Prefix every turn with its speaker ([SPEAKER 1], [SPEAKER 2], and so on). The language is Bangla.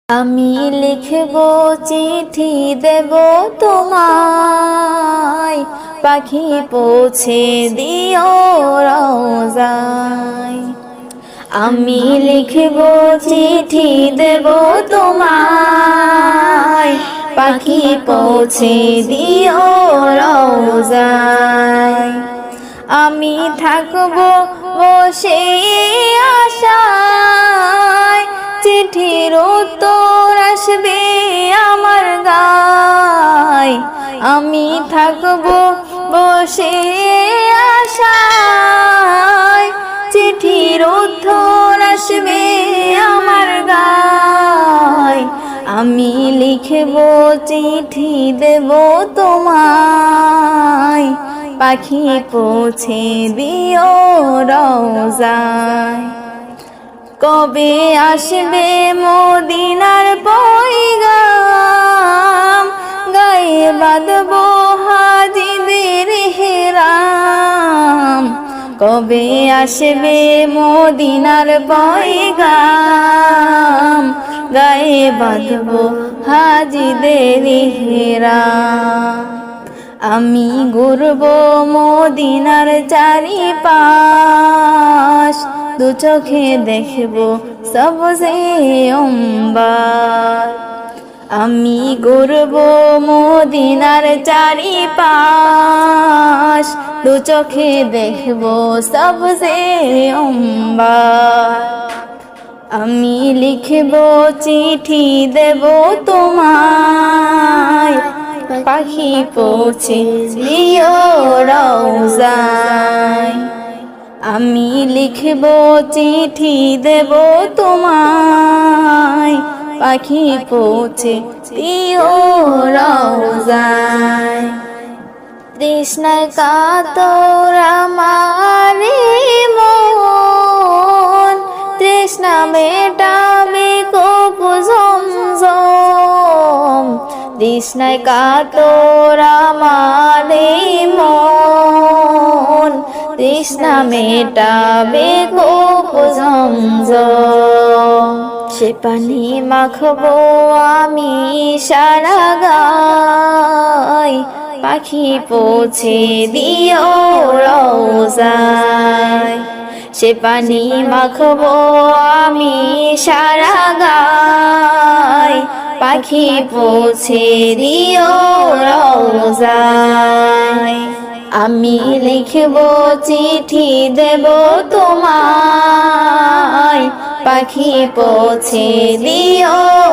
[SPEAKER 1] আমি লিখব চিঠি দেব তোমায়, পাখি পৌঁছে দিও রওজায়। আমি লিখব চিঠি দেব তোমায়, পাখি পৌঁছে দিও রওজায়। আমি থাকব বসে আশায়, চিঠির উত্তর আসবে আমার গায়। আমি থাকব বসে আশায়, চিঠির উত্তর আসবে আমার গায়। আমি লিখব চিঠি দেব তোমায়, পাখি পৌঁছে দিও রওজায়। কবে আসবে মদিনার পয়গাম, গায়ে বাঁধব হাজিদের হেরাম। কবে আসবে মদিনার পয়গাম, গায়ে বাঁধব হাজিদের হেরাম। আমি ঘুরব মদিনার চারিপাশ, দু চোখে দেখব সবজে অম্বার। আমি ঘুরব মদিনার চারিপাশ, দু চোখে দেখব সবজে অম্বার। আমি লিখব চিঠি দেব তোমায়, পাখি পৌঁছে দিও রওজায়। আমি লিখব চিঠি দেব তোমায়, পাখি পৌঁছে দিও রওজায়। তৃষ্ণায় কাতর আমার মন, তৃষ্ণা মেটাবে কূপ ঝমঝম। তৃষ্ণায় কাতর আমার মন, তৃষ্ণা মেটাবে কূপ ঝমঝম। সে পানি মাখবো আমি সারা গায়, পাখি পৌঁছে দিও রওজায়। সে পানি মাখবো আমি সারা গায়, পাখি পৌঁছে দিও রওজায়। আমি লিখব চিঠি দেব তোমায়, পাখি পৌঁছে দিও